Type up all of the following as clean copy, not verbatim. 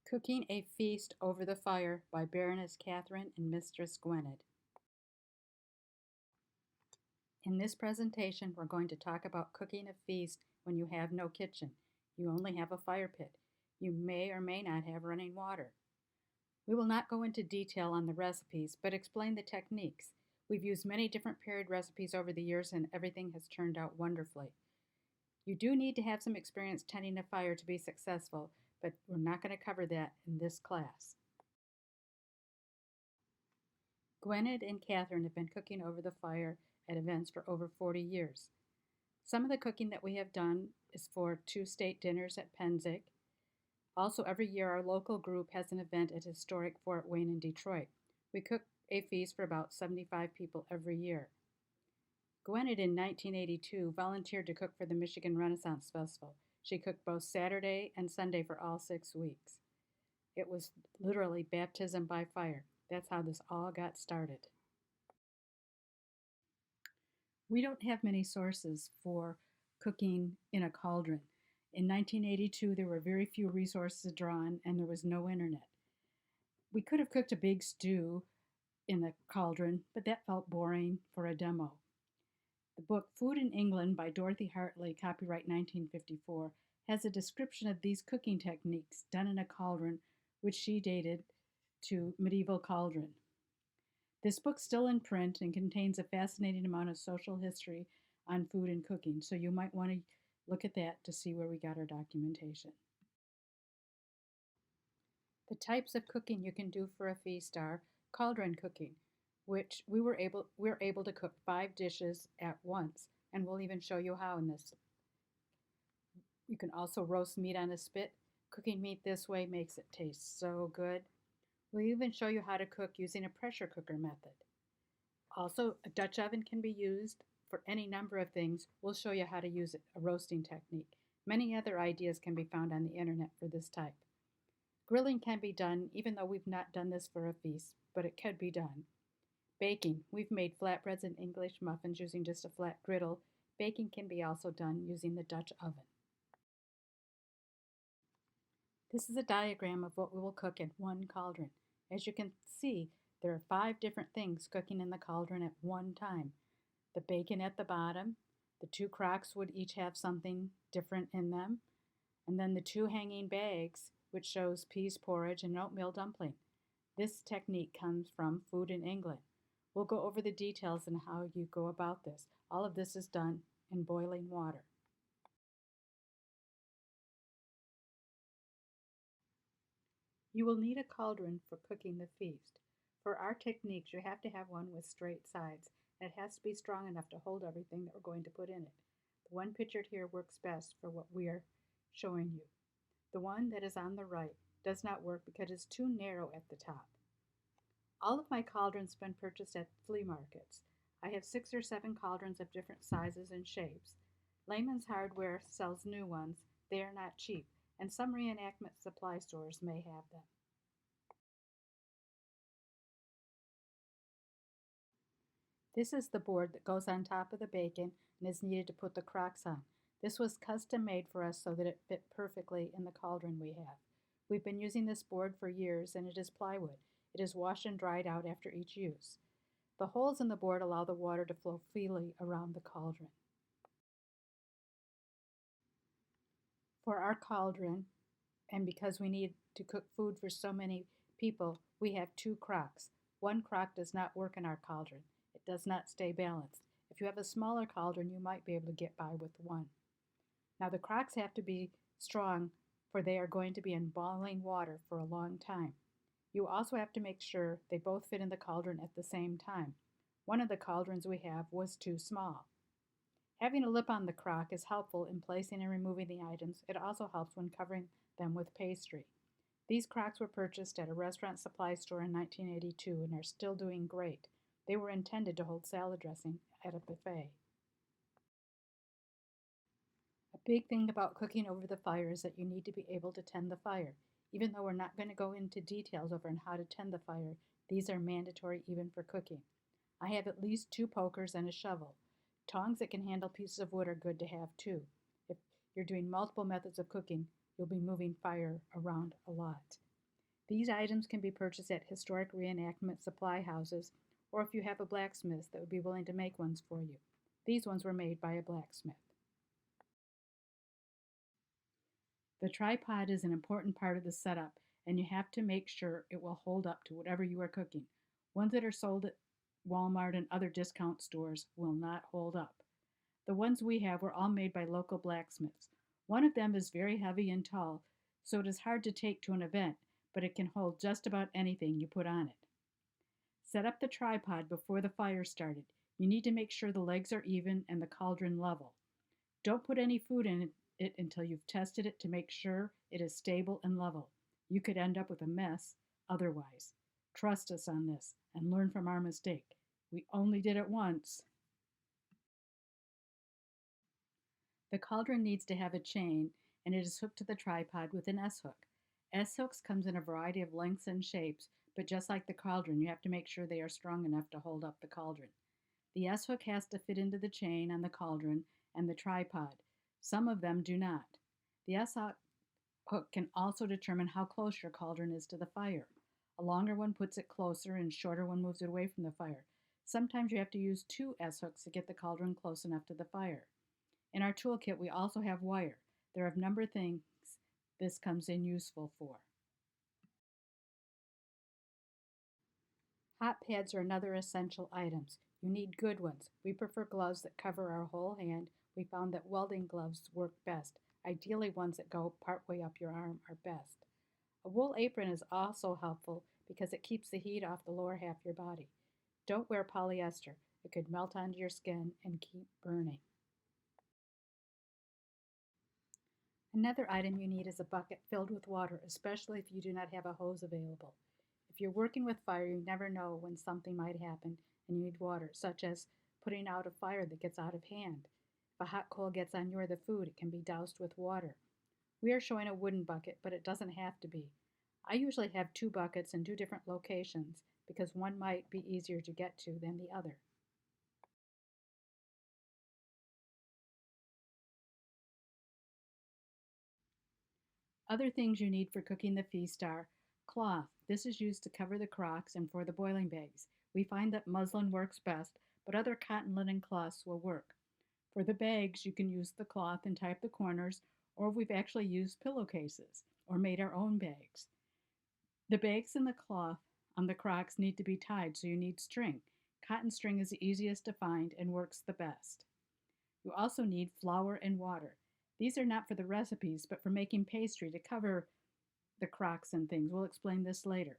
Cooking a Feast Over the Fire by Baroness Catherine and Mistress Gwynedd. In this presentation, we're going to talk about cooking a feast when you have no kitchen. You only have a fire pit. You may or may not have running water. We will not go into detail on the recipes, but explain the techniques. We've used many different period recipes over the years and everything has turned out wonderfully. You do need to have some experience tending a fire to be successful, but we're not going to cover that in this class. Gwynedd and Catherine have been cooking over the fire at events for over 40 years. Some of the cooking that we have done is for 2 state dinners at Pennsic. Also, every year our local group has an event at historic Fort Wayne in Detroit. We cook a feast for about 75 people every year. Gwynedd in 1982 volunteered to cook for the Michigan Renaissance Festival. She cooked both Saturday and Sunday for all 6 weeks. It was literally baptism by fire. That's how this all got started. We don't have many sources for cooking in a cauldron. In 1982, there were very few resources drawn and there was no internet. We could have cooked a big stew in the cauldron, but that felt boring for a demo. The book Food in England by Dorothy Hartley, copyright 1954, has a description of these cooking techniques done in a cauldron, which she dated to medieval cauldron. This book's still in print and contains a fascinating amount of social history on food and cooking, so you might want to look at that to see where we got our documentation. The types of cooking you can do for a feast are cauldron cooking, which we're able to cook 5 dishes at once, and we'll even show you how in this. You can also roast meat on a spit. Cooking meat this way makes it taste so good. We'll even show you how to cook using a pressure cooker method. Also, a Dutch oven can be used for any number of things. We'll show you how to use it, a roasting technique. Many other ideas can be found on the internet for this type. Grilling can be done, even though we've not done this for a feast, but it could be done. Baking. We've made flatbreads and English muffins using just a flat griddle. Baking can be also done using the Dutch oven. This is a diagram of what we will cook in one cauldron. As you can see, there are 5 different things cooking in the cauldron at one time. The bacon at the bottom, the 2 crocks would each have something different in them, and then the 2 hanging bags, which shows peas porridge and oatmeal dumpling. This technique comes from Food in England. We'll go over the details and how you go about this. All of this is done in boiling water. You will need a cauldron for cooking the feast. For our techniques, you have to have one with straight sides, and it has to be strong enough to hold everything that we're going to put in it. The one pictured here works best for what we are showing you. The one that is on the right does not work because it's too narrow at the top. All of my cauldrons have been purchased at flea markets. I have 6 or 7 cauldrons of different sizes and shapes. Layman's Hardware sells new ones. They are not cheap, and some reenactment supply stores may have them. This is the board that goes on top of the bacon and is needed to put the crocks on. This was custom made for us so that it fit perfectly in the cauldron we have. We've been using this board for years and it is plywood. It is washed and dried out after each use. The holes in the board allow the water to flow freely around the cauldron. For our cauldron, and because we need to cook food for so many people, we have 2 crocks. One crock does not work in our cauldron. It does not stay balanced. If you have a smaller cauldron, you might be able to get by with one. Now the crocks have to be strong, for they are going to be in boiling water for a long time. You also have to make sure they both fit in the cauldron at the same time. One of the cauldrons we have was too small. Having a lip on the crock is helpful in placing and removing the items. It also helps when covering them with pastry. These crocks were purchased at a restaurant supply store in 1982 and are still doing great. They were intended to hold salad dressing at a buffet. A big thing about cooking over the fire is that you need to be able to tend the fire. Even though we're not going to go into details over on how to tend the fire, these are mandatory even for cooking. I have at least 2 pokers and a shovel. Tongs that can handle pieces of wood are good to have too. If you're doing multiple methods of cooking, you'll be moving fire around a lot. These items can be purchased at historic reenactment supply houses or if you have a blacksmith that would be willing to make ones for you. These ones were made by a blacksmith. The tripod is an important part of the setup, and you have to make sure it will hold up to whatever you are cooking. Ones that are sold at Walmart and other discount stores will not hold up. The ones we have were all made by local blacksmiths. One of them is very heavy and tall, so it is hard to take to an event, but it can hold just about anything you put on it. Set up the tripod before the fire started. You need to make sure the legs are even and the cauldron level. Don't put any food in it until you've tested it to make sure it is stable and level. You could end up with a mess otherwise. Trust us on this and learn from our mistake. We only did it once. The cauldron needs to have a chain and it is hooked to the tripod with an S-hook. S-hooks comes in a variety of lengths and shapes, but just like the cauldron, you have to make sure they are strong enough to hold up the cauldron. The S-hook has to fit into the chain on the cauldron and the tripod. Some of them do not. The S-hook can also determine how close your cauldron is to the fire. A longer one puts it closer and a shorter one moves it away from the fire. Sometimes you have to use two S-hooks to get the cauldron close enough to the fire. In our toolkit, we also have wire. There are a number of things this comes in useful for. Hot pads are another essential items. You need good ones. We prefer gloves that cover our whole hand. We found that welding gloves work best. Ideally, ones that go partway up your arm are best. A wool apron is also helpful because it keeps the heat off the lower half of your body. Don't wear polyester. It could melt onto your skin and keep burning. Another item you need is a bucket filled with water, especially if you do not have a hose available. If you're working with fire, you never know when something might happen and you need water, such as putting out a fire that gets out of hand. If a hot coal gets on you or the food, it can be doused with water. We are showing a wooden bucket, but it doesn't have to be. I usually have two buckets in two different locations because one might be easier to get to than the other. Other things you need for cooking the feast are cloth. This is used to cover the crocks and for the boiling bags. We find that muslin works best, but other cotton linen cloths will work. For the bags, you can use the cloth and tie up the corners, or we've actually used pillowcases or made our own bags. The bags and the cloth on the crocks need to be tied, so you need string. Cotton string is the easiest to find and works the best. You also need flour and water. These are not for the recipes, but for making pastry to cover the crocks and things. We'll explain this later.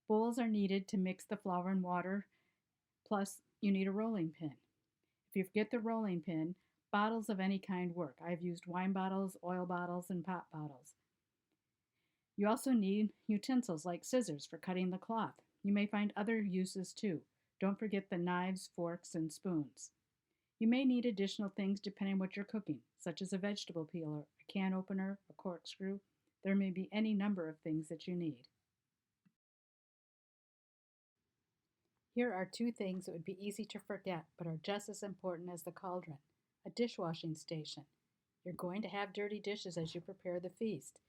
Bowls are needed to mix the flour and water, plus you need a rolling pin. If you forget the rolling pin, bottles of any kind work. I've used wine bottles, oil bottles, and pop bottles. You also need utensils like scissors for cutting the cloth. You may find other uses too. Don't forget the knives, forks, and spoons. You may need additional things depending on what you're cooking, such as a vegetable peeler, a can opener, a corkscrew. There may be any number of things that you need. Here are two things that would be easy to forget but are just as important as the cauldron. A dishwashing station. You're going to have dirty dishes as you prepare the feast.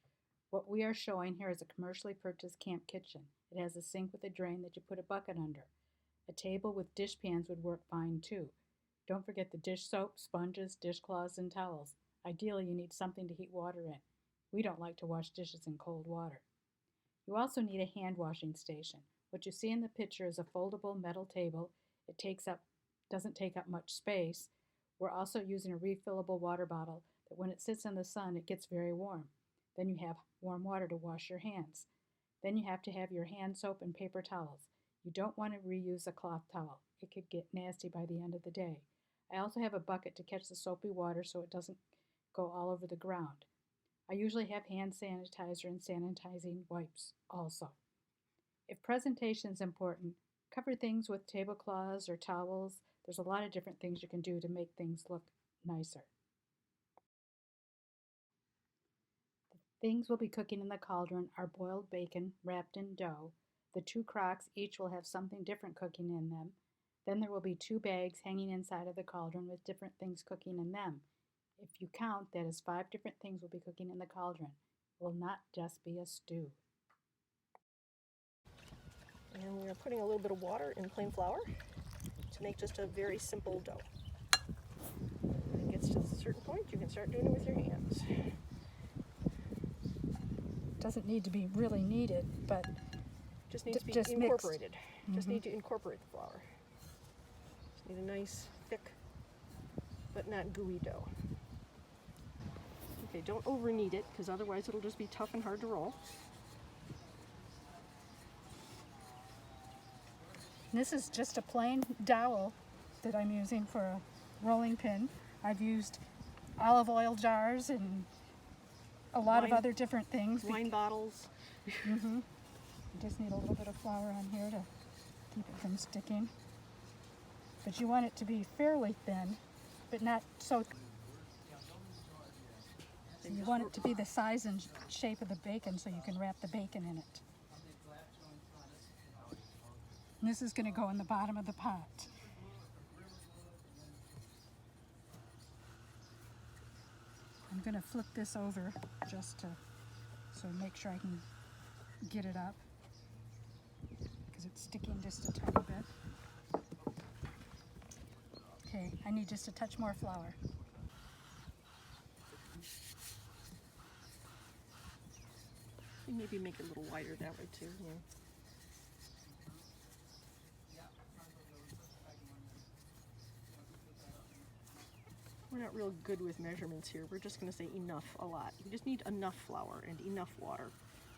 What we are showing here is a commercially purchased camp kitchen. It has a sink with a drain that you put a bucket under. A table with dishpans would work fine too. Don't forget the dish soap, sponges, dishcloths, and towels. Ideally, you need something to heat water in. We don't like to wash dishes in cold water. You also need a hand washing station. What you see in the picture is a foldable metal table. It doesn't take up much space. We're also using a refillable water bottle that when it sits in the sun, it gets very warm. Then you have warm water to wash your hands. Then you have to have your hand soap and paper towels. You don't want to reuse a cloth towel. It could get nasty by the end of the day. I also have a bucket to catch the soapy water so it doesn't go all over the ground. I usually have hand sanitizer and sanitizing wipes also. If presentation is important, cover things with tablecloths or towels. There's a lot of different things you can do to make things look nicer. The things we'll be cooking in the cauldron are boiled bacon wrapped in dough. The two crocks each will have something different cooking in them. Then there will be two bags hanging inside of the cauldron with different things cooking in them. If you count, that is 5 different things will be cooking in the cauldron. It will not just be a stew. And we're putting a little bit of water in plain flour to make just a very simple dough. When it gets to a certain point, you can start doing it with your hands. Doesn't need to be really kneaded, but Just needs to be just incorporated. Mixed. Just need to incorporate the flour. Just need a nice, thick, but not gooey dough. Okay, don't over knead it, because otherwise it'll just be tough and hard to roll. This is just a plain dowel that I'm using for a rolling pin. I've used olive oil jars and a lot of other different things. Wine bottles. You just need a little bit of flour on here to keep it from sticking. But you want it to be fairly thin, but not so. So you want it to be the size and shape of the bacon so you can wrap the bacon in it. And this is going to go in the bottom of the pot. I'm going to flip this over just to make sure I can get it up, because it's sticking just a tiny bit. Okay, I need just a touch more flour. You maybe make it a little wider that way too. Yeah. We're not real good with measurements here. We're just going to say enough a lot. You just need enough flour and enough water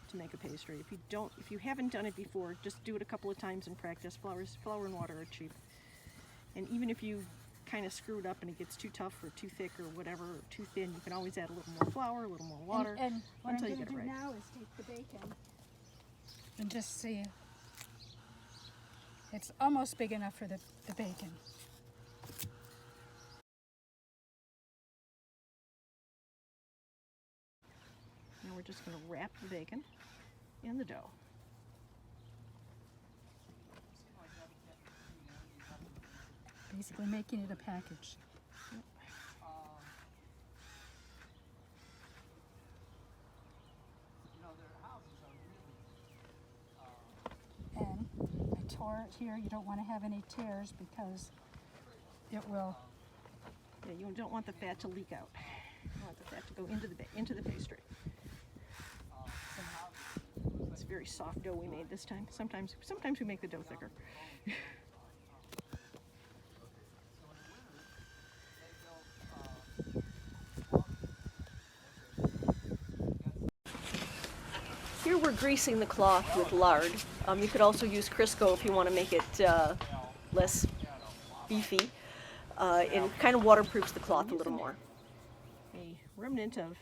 to make a pastry. If you haven't done it before, just do it a couple of times and practice. Flour and water are cheap. And even if you kind of screw it up and it gets too tough or too thick or whatever, or too thin, you can always add a little more flour, a little more water. And what I'm until going to do right. now is take the bacon and just see. It's almost big enough for the bacon. Now we're just going to wrap the bacon in the dough. Basically making it a package. And I tore it here. You don't want to have any tears because it will. Yeah, you don't want the fat to leak out. You want the fat to go into the pastry. It's a very soft dough we made this time. Sometimes we make the dough thicker. Here we're greasing the cloth with lard. You could also use Crisco if you want to make it less beefy. It kind of waterproofs the cloth a little more. A remnant of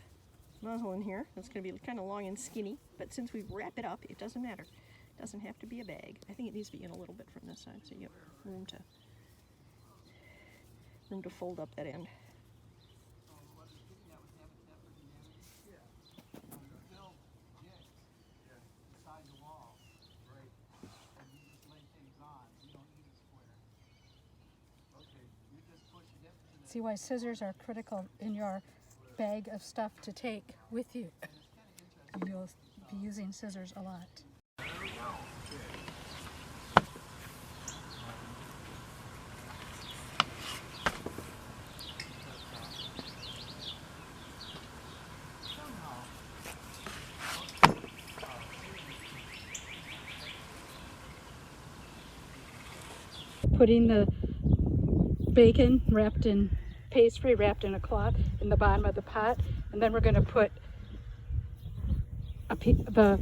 muslin here. That's going to be kind of long and skinny, but since we wrap it up, it doesn't matter. It doesn't have to be a bag. I think it needs to be in a little bit from this side, so you have room to fold up that end. See why scissors are critical in your bag of stuff to take with you. You'll be using scissors a lot. Putting the bacon wrapped in pastry, wrapped in a cloth, in the bottom of the pot, and then we're going to put the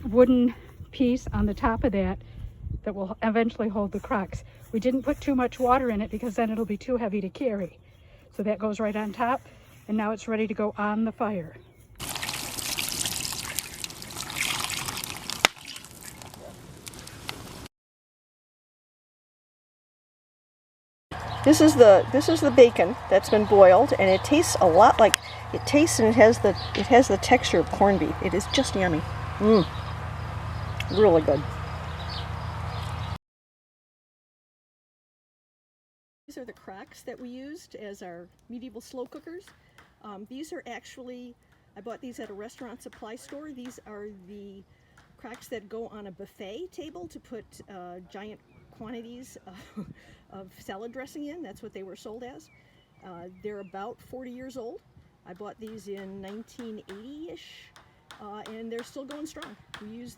wooden piece on the top of that will eventually hold the crocks. We didn't put too much water in it because then it'll be too heavy to carry. So that goes right on top, and now it's ready to go on the fire. This is the bacon that's been boiled, and it tastes a lot like and it has the texture of corned beef. It is just yummy. Really good. These are the CROCKS that we used as our medieval slow cookers. These are actually, I bought these at a restaurant supply store. These are the cracks that go on a buffet table to put giant quantities of salad dressing in. That's what they were sold as. They're about 40 years old. I bought these in 1980-ish, and they're still going strong. We've used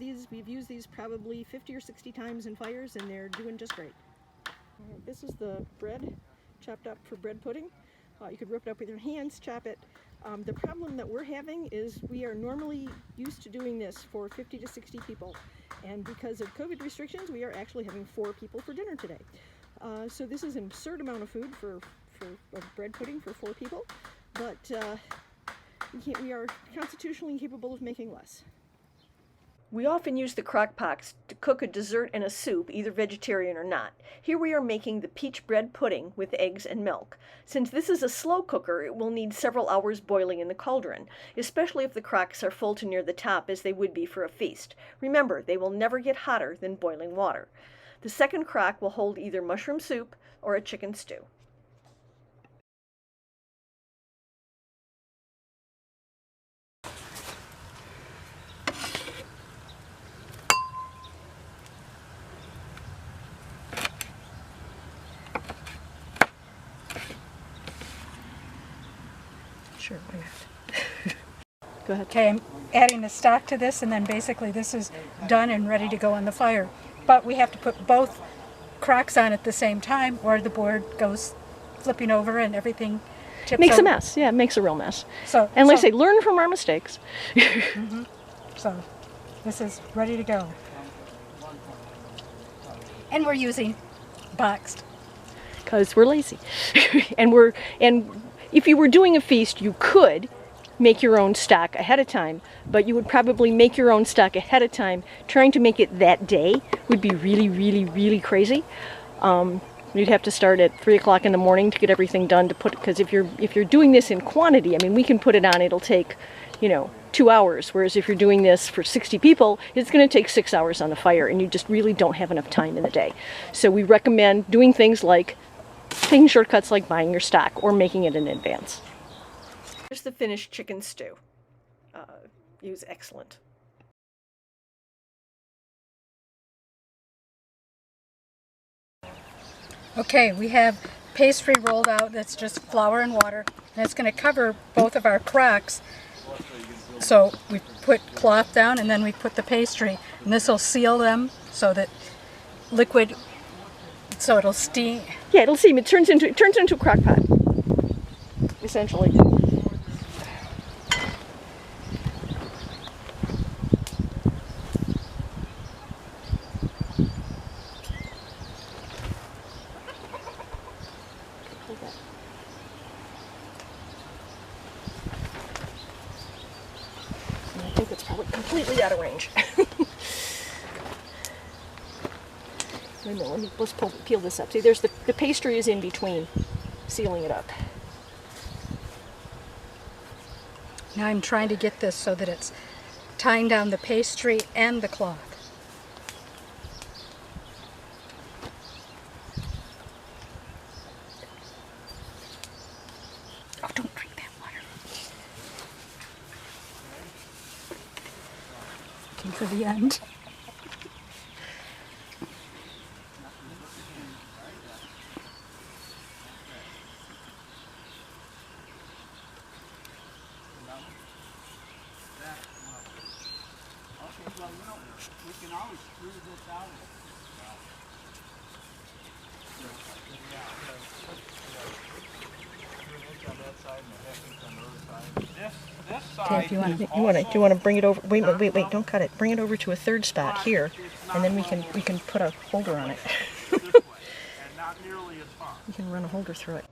these probably 50 or 60 times in fires, and they're doing just great. This is the bread chopped up for bread pudding. You could rip it up with your hands, chop it. The problem that we're having is we are normally used to doing this for 50 to 60 people, and because of COVID restrictions, we are actually having 4 people for dinner today. So this is an absurd amount of food for bread pudding for 4 people, but we are constitutionally capable of making less. We often use the crock pots to cook a dessert and a soup, either vegetarian or not. Here we are making the peach bread pudding with eggs and milk. Since this is a slow cooker, it will need several hours boiling in the cauldron, especially if the crocks are full to near the top as they would be for a feast. Remember, they will never get hotter than boiling water. The second crock will hold either mushroom soup or a chicken stew. Sure, why not? Go ahead. Okay, I'm adding the stock to this, and then basically this is done and ready to go on the fire. But we have to put both crocks on at the same time, or the board goes flipping over and everything tips Makes over. a mess. Yeah, it makes a real mess. So, And like I say, learn from our mistakes. So this is ready to go. And we're using boxed. Because we're lazy. and if you were doing a feast, you could make your own stock ahead of time, but you would probably make your own stock ahead of time. Trying to make it that day would be really, really, really crazy. You'd have to start at 3 o'clock in the morning to get everything done to put, because if you're doing this in quantity, I mean, we can put it on, it'll take, 2 hours, whereas if you're doing this for 60 people, it's going to take 6 hours on the fire, and you just really don't have enough time in the day. So we recommend doing things like taking shortcuts like buying your stock or making it in advance. Here's the finished chicken stew. It was excellent. Okay, we have pastry rolled out that's just flour and water, and it's going to cover both of our crocks. So we put cloth down and then we put the pastry, and this will seal them so that liquid, so it'll steam. Yeah, it'll steam. It turns into a crock pot, essentially. I think it's probably completely out of range. Wait a minute, let's peel this up. See, there's the pastry is in between, sealing it up. Now I'm trying to get this so that it's tying down the pastry and the cloth. Oh, don't drink that water. Looking for the end. Well, we can always screw this out. This side. Do you want to? Do you want to bring it over? Wait! Don't cut it. Bring it over to a third spot here, and then we can put a holder on it. This way, and not nearly as far. We can run a holder through it.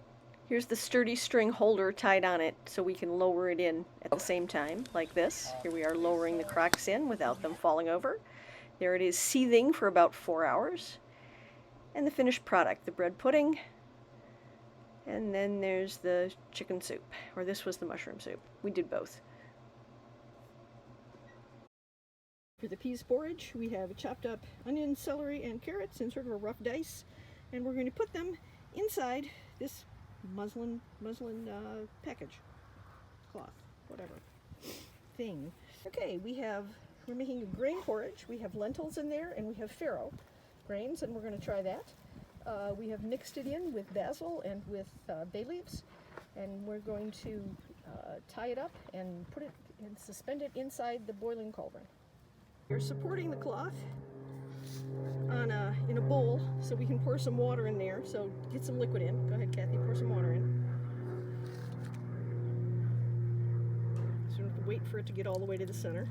Here's the sturdy string holder tied on it so we can lower it in at the same time, like this. Here we are lowering the crocks in without them falling over. There it is seething for about 4 hours. And the finished product, the bread pudding. And then there's the chicken soup, or this was the mushroom soup. We did both. For the peas porridge, we have chopped up onions, celery, and carrots in sort of a rough dice, and we're going to put them inside this muslin package, cloth, whatever thing. Okay, we have We're making a grain porridge. We have lentils in there and we have farro grains, and we're going to try that. We have mixed it in with basil and with bay leaves, and we're going to tie it up and put it and suspend it inside the boiling cauldron. We're supporting the cloth on in a bowl so we can pour some water in there. So get some liquid in. Go ahead, Kathy, pour some water in. So we have to wait for it to get all the way to the center.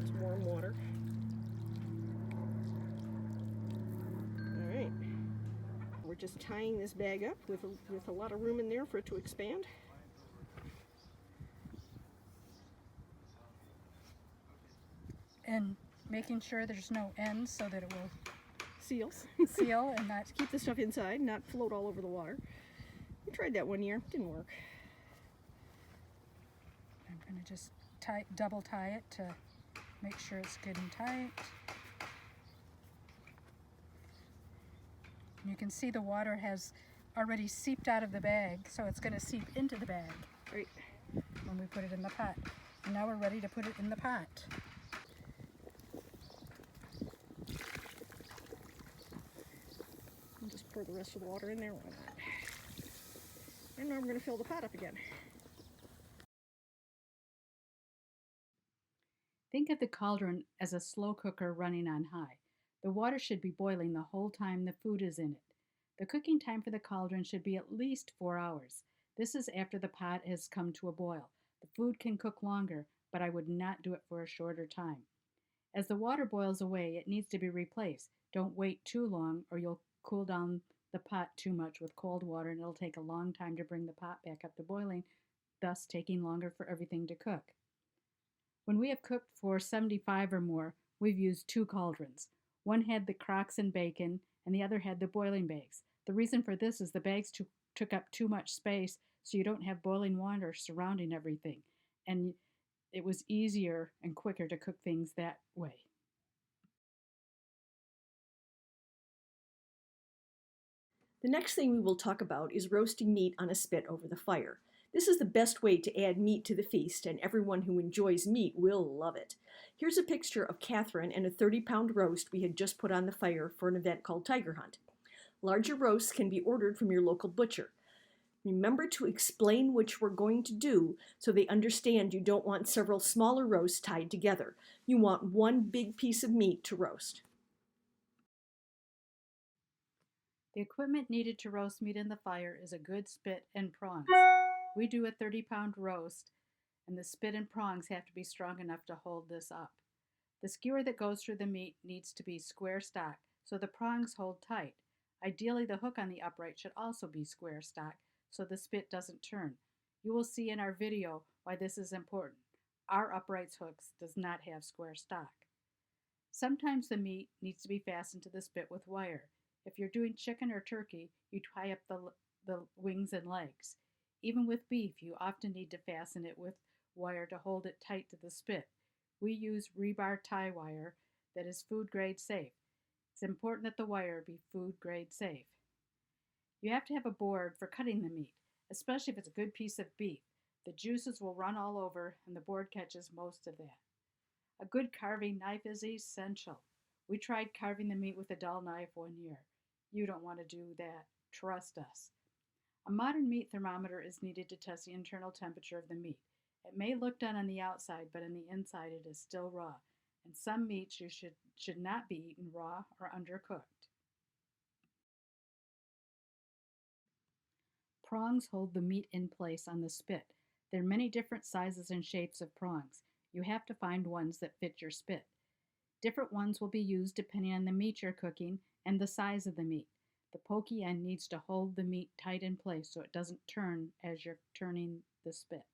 It's warm water. All right. We're just tying this bag up with a lot of room in there for it to expand. And making sure there's no ends so that it will Seals. seal and not Keep the stuff inside, not float all over the water. We tried that one year. Didn't work. I'm going to just double tie it to make sure it's good and tight. And you can see the water has already seeped out of the bag, so it's going to seep into the bag Right. when we put it in the pot. And now we're ready to put it in the pot. And just pour the rest of the water in there. Why not? And now we're going to fill the pot up again. Think of the cauldron as a slow cooker running on high. The water should be boiling the whole time the food is in it. The cooking time for the cauldron should be at least 4 hours. This is after the pot has come to a boil. The food can cook longer, but I would not do it for a shorter time. As the water boils away, it needs to be replaced. Don't wait too long or you'll cool down the pot too much with cold water and it'll take a long time to bring the pot back up to boiling, thus taking longer for everything to cook. When we have cooked for 75 or more, we've used 2 cauldrons. One had the crocks and bacon, and the other had the boiling bags. The reason for this is the bags took up too much space, so you don't have boiling water surrounding everything. And it was easier and quicker to cook things that way. The next thing we will talk about is roasting meat on a spit over the fire. This is the best way to add meat to the feast, and everyone who enjoys meat will love it. Here's a picture of Catherine and a 30-pound roast we had just put on the fire for an event called Tiger Hunt. Larger roasts can be ordered from your local butcher. Remember to explain what we're going to do so they understand you don't want several smaller roasts tied together. You want one big piece of meat to roast. The equipment needed to roast meat in the fire is a good spit and prongs. We do a 30-pound roast, and the spit and prongs have to be strong enough to hold this up. The skewer that goes through the meat needs to be square stock, so the prongs hold tight. Ideally, the hook on the upright should also be square stock, so the spit doesn't turn. You will see in our video why this is important. Our upright hooks does not have square stock. Sometimes the meat needs to be fastened to the spit with wire. If you're doing chicken or turkey, you tie up the wings and legs. Even with beef, you often need to fasten it with wire to hold it tight to the spit. We use rebar tie wire that is food grade safe. It's important that the wire be food grade safe. You have to have a board for cutting the meat, especially if it's a good piece of beef. The juices will run all over and the board catches most of that. A good carving knife is essential. We tried carving the meat with a dull knife one year. You don't want to do that. Trust us. A modern meat thermometer is needed to test the internal temperature of the meat. It may look done on the outside, but on the inside it is still raw. And some meats you should not be eaten raw or undercooked. Prongs hold the meat in place on the spit. There are many different sizes and shapes of prongs. You have to find ones that fit your spit. Different ones will be used depending on the meat you're cooking and the size of the meat. The pokey end needs to hold the meat tight in place so it doesn't turn as you're turning the spit.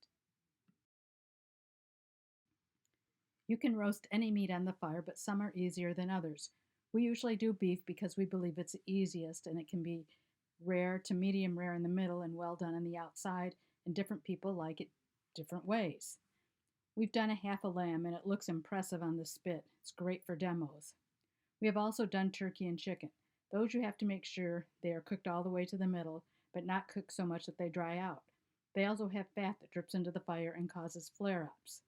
You can roast any meat on the fire, but some are easier than others. We usually do beef because we believe it's the easiest and it can be rare to medium rare in the middle and well done on the outside, and different people like it different ways. We've done a half a lamb and it looks impressive on the spit. It's great for demos. We have also done turkey and chicken. Those you have to make sure they are cooked all the way to the middle, but not cooked so much that they dry out. They also have fat that drips into the fire and causes flare-ups.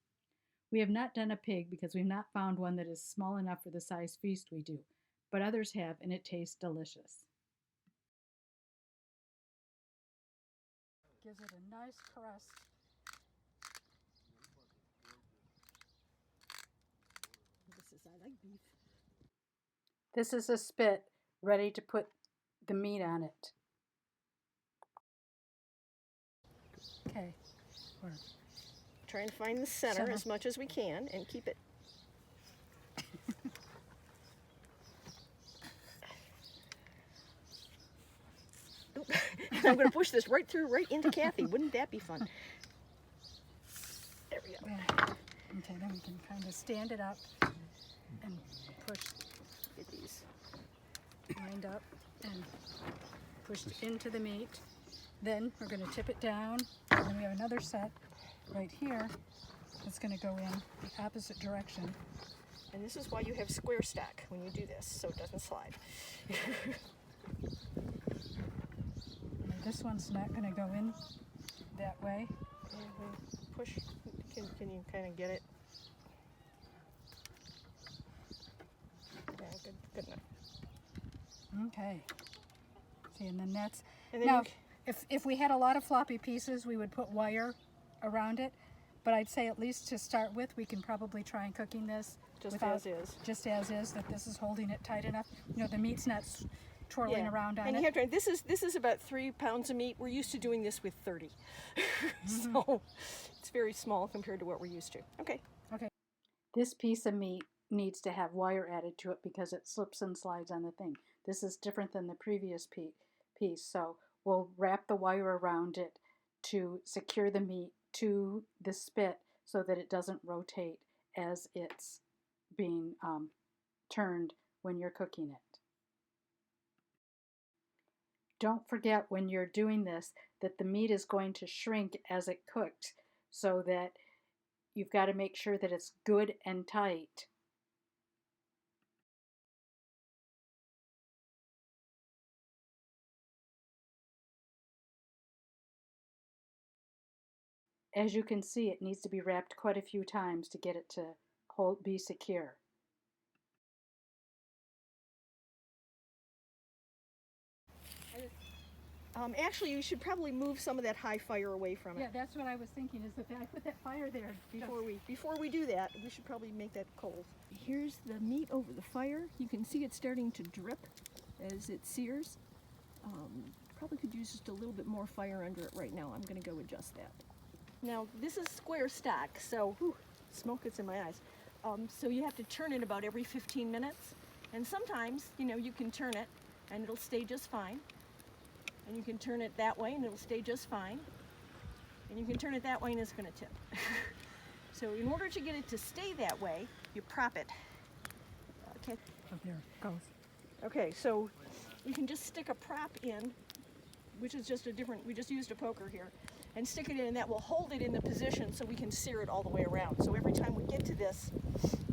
We have not done a pig because we've not found one that is small enough for the size feast we do, but others have, and it tastes delicious. Gives it a nice crust. I like beef. This is a spit ready to put the meat on it. Okay. Trying to find the center as much as we can and keep it. I'm going to push this right into Kathy. Wouldn't that be fun? There we go. Yeah. Okay, then we can kind of stand it up and push. Get these lined up and pushed into the meat. Then we're going to tip it down, and then we have another set right here that's going to go in the opposite direction. And this is why you have square stack when you do this, so it doesn't slide. And this one's not going to go in that way. Push. Can you kind of get it? Yeah, good enough. Okay. See, and then that's... And then now, if we had a lot of floppy pieces, we would put wire around it. But I'd say at least to start with, we can probably try cooking this just as is. Just as is, that this is holding it tight enough. You know, the meat's not twirling around on it. And you have to, this is about 3 pounds of meat. We're used to doing this with 30. So it's very small compared to what we're used to. Okay. Okay. This piece of meat needs to have wire added to it because it slips and slides on the thing. This is different than the previous piece, so we'll wrap the wire around it to secure the meat to the spit so that it doesn't rotate as it's being turned when you're cooking it. Don't forget when you're doing this that the meat is going to shrink as it cooks, so that you've got to make sure that it's good and tight. As you can see, it needs to be wrapped quite a few times to get it to be secure. Actually, you should probably move some of that high fire away from it. Yeah, that's what I was thinking, is that I put that fire there. Before we do that, we should probably make that cold. Here's the meat over the fire. You can see it starting to drip as it sears. Probably could use just a little bit more fire under it right now. I'm going to go adjust that. Now, this is square stack, so smoke gets in my eyes. So you have to turn it about every 15 minutes. And sometimes, you know, you can turn it and it'll stay just fine. And you can turn it that way and it'll stay just fine. And you can turn it that way and it's going to tip. So in order to get it to stay that way, you prop it. Okay. Oh, there it goes. Okay, so you can just stick a prop in, which is just we just used a poker here, and stick it in, and that will hold it in the position so we can sear it all the way around. So every time we get to this,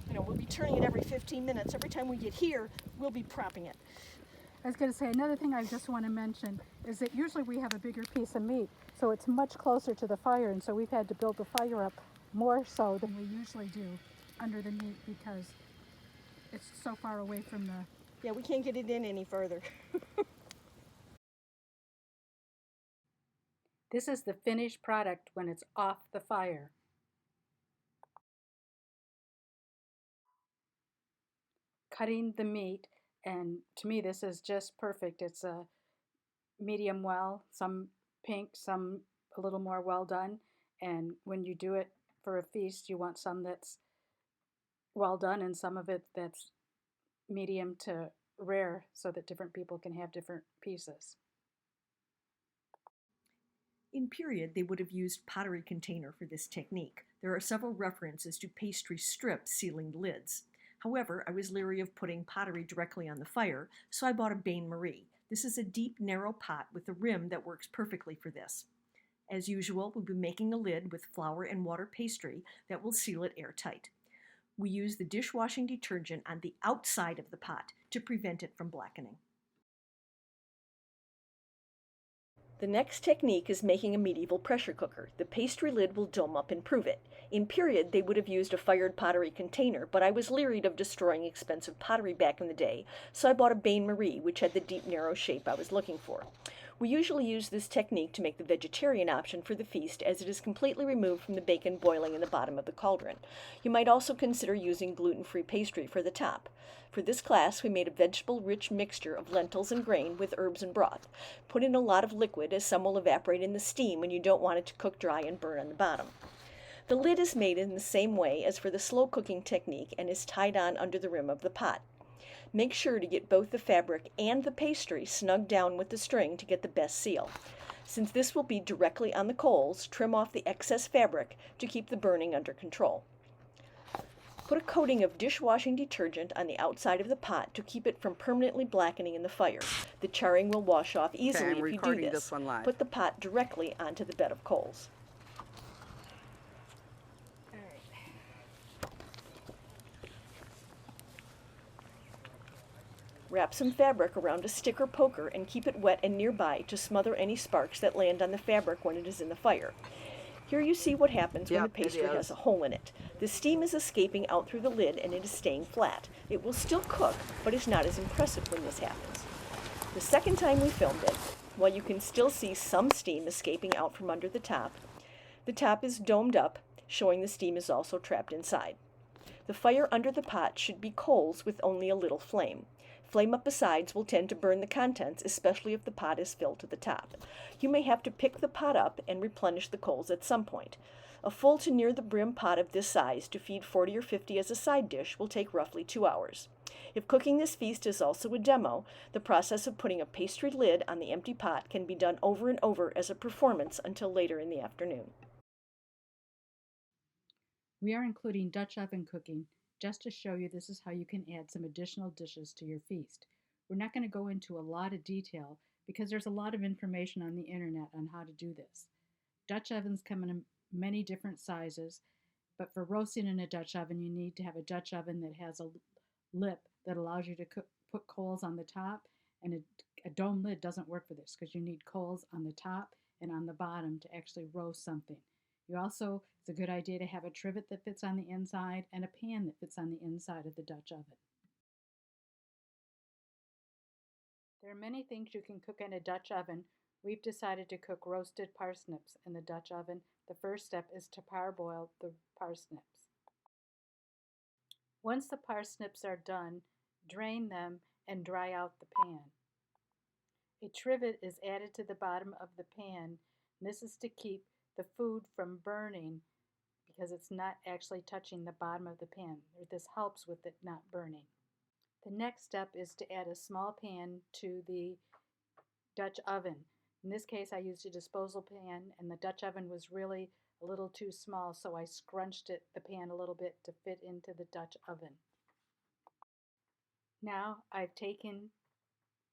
you know, we'll be turning it every 15 minutes. Every time we get here, we'll be propping it. I was going to say, another thing I just want to mention is that usually we have a bigger piece of meat, so it's much closer to the fire, and so we've had to build the fire up more so than we usually do under the meat because it's so far away from the... Yeah, we can't get it in any further. This is the finished product when it's off the fire. Cutting the meat, and to me this is just perfect. It's a medium well, some pink, some a little more well done, and when you do it for a feast you want some that's well done and some of it that's medium to rare so that different people can have different pieces. In period, they would have used pottery container for this technique. There are several references to pastry strips sealing lids. However, I was leery of putting pottery directly on the fire, so I bought a bain-marie. This is a deep, narrow pot with a rim that works perfectly for this. As usual, we'll be making a lid with flour and water pastry that will seal it airtight. We use the dishwashing detergent on the outside of the pot to prevent it from blackening. The next technique is making a medieval pressure cooker. The pastry lid will dome up and prove it. In period, they would have used a fired pottery container, but I was leery of destroying expensive pottery back in the day, so I bought a bain-marie, which had the deep, narrow shape I was looking for. We usually use this technique to make the vegetarian option for the feast, as it is completely removed from the bacon boiling in the bottom of the cauldron. You might also consider using gluten-free pastry for the top. For this class, we made a vegetable-rich mixture of lentils and grain with herbs and broth. Put in a lot of liquid, as some will evaporate in the steam when you don't want it to cook dry and burn on the bottom. The lid is made in the same way as for the slow cooking technique and is tied on under the rim of the pot. Make sure to get both the fabric and the pastry snug down with the string to get the best seal. Since this will be directly on the coals, trim off the excess fabric to keep the burning under control. Put a coating of dishwashing detergent on the outside of the pot to keep it from permanently blackening in the fire. The charring will wash off easily if you do this. Put the pot directly onto the bed of coals. Wrap some fabric around a stick or poker and keep it wet and nearby to smother any sparks that land on the fabric when it is in the fire. Here you see what happens when the pastry has a hole in it. The steam is escaping out through the lid and it is staying flat. It will still cook, but it's not as impressive when this happens. The second time we filmed it, while you can still see some steam escaping out from under the top is domed up, showing the steam is also trapped inside. The fire under the pot should be coals with only a little flame. Flame up the sides will tend to burn the contents, especially if the pot is filled to the top. You may have to pick the pot up and replenish the coals at some point. A full to near the brim pot of this size to feed 40 or 50 as a side dish will take roughly 2 hours. If cooking this feast is also a demo, the process of putting a pastry lid on the empty pot can be done over and over as a performance until later in the afternoon. We are including Dutch oven cooking just to show you this is how you can add some additional dishes to your feast. We're not going to go into a lot of detail because there's a lot of information on the internet on how to do this. Dutch ovens come in many different sizes, but for roasting in a Dutch oven, you need to have a Dutch oven that has a lip that allows you to put coals on the top, and a dome lid doesn't work for this because you need coals on the top and on the bottom to actually roast something. It's a good idea to have a trivet that fits on the inside and a pan that fits on the inside of the Dutch oven. There are many things you can cook in a Dutch oven. We've decided to cook roasted parsnips in the Dutch oven. The first step is to parboil the parsnips. Once the parsnips are done, drain them and dry out the pan. A trivet is added to the bottom of the pan. This is to keep the food from burning because it's not actually touching the bottom of the pan. This helps with it not burning. The next step is to add a small pan to the Dutch oven. In this case, I used a disposal pan, and the Dutch oven was really a little too small, so I scrunched the pan a little bit to fit into the Dutch oven. Now I've taken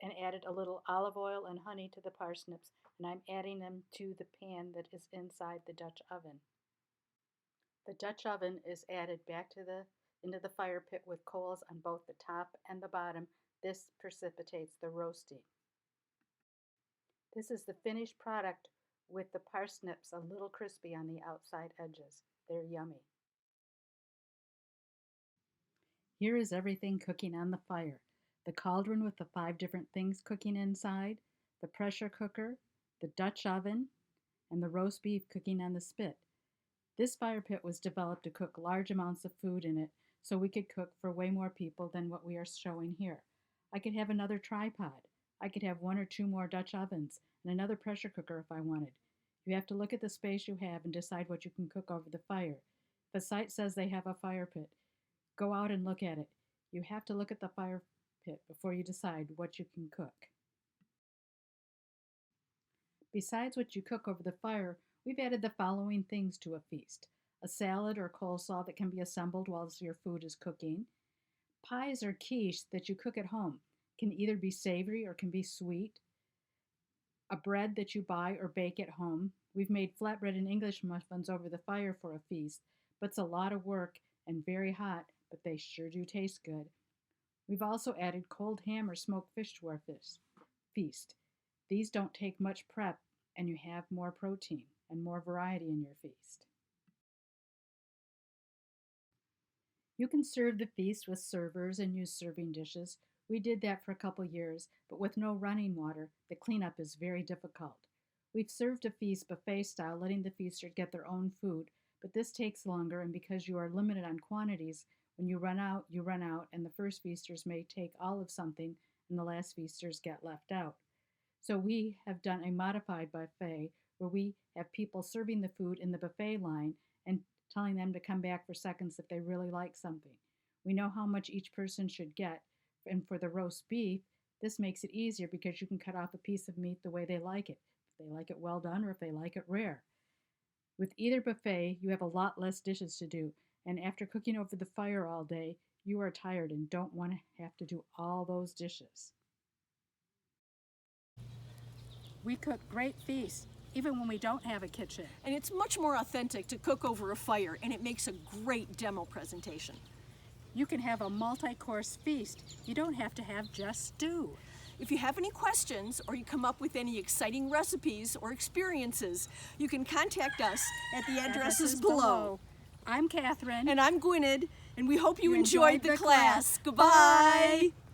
and added a little olive oil and honey to the parsnips, and I'm adding them to the pan that is inside the Dutch oven. The Dutch oven is added back into the fire pit with coals on both the top and the bottom. This precipitates the roasting. This is the finished product with the parsnips a little crispy on the outside edges. They're yummy. Here is everything cooking on the fire. The cauldron with the 5 different things cooking inside, the pressure cooker, the Dutch oven, and the roast beef cooking on the spit. This fire pit was developed to cook large amounts of food in it so we could cook for way more people than what we are showing here. I could have another tripod. I could have 1 or 2 more Dutch ovens and another pressure cooker if I wanted. You have to look at the space you have and decide what you can cook over the fire. If a site says they have a fire pit, go out and look at it. You have to look at the fire pit before you decide what you can cook. Besides what you cook over the fire, we've added the following things to a feast: a salad or coleslaw that can be assembled while your food is cooking, pies or quiche that you cook at home, can either be savory or can be sweet, a bread that you buy or bake at home. We've made flatbread and English muffins over the fire for a feast, but it's a lot of work and very hot, but they sure do taste good. We've also added cold ham or smoked fish to our feast. These don't take much prep and you have more protein and more variety in your feast. You can serve the feast with servers and use serving dishes. We did that for a couple years, but with no running water, the cleanup is very difficult. We've served a feast buffet style, letting the feasters get their own food, but this takes longer, and because you are limited on quantities, when you run out, and the first feasters may take all of something, and the last feasters get left out. So we have done a modified buffet where we have people serving the food in the buffet line and telling them to come back for seconds if they really like something. We know how much each person should get, and for the roast beef, this makes it easier because you can cut off a piece of meat the way they like it, if they like it well done or if they like it rare. With either buffet, you have a lot less dishes to do, and after cooking over the fire all day, you are tired and don't want to have to do all those dishes. We cook great feasts, even when we don't have a kitchen. And it's much more authentic to cook over a fire, and it makes a great demo presentation. You can have a multi-course feast. You don't have to have just stew. If you have any questions or you come up with any exciting recipes or experiences, you can contact us at the addresses below. I'm Catherine. And I'm Gwynedd, and we hope you You enjoyed enjoyed the the class. class. Goodbye. Bye.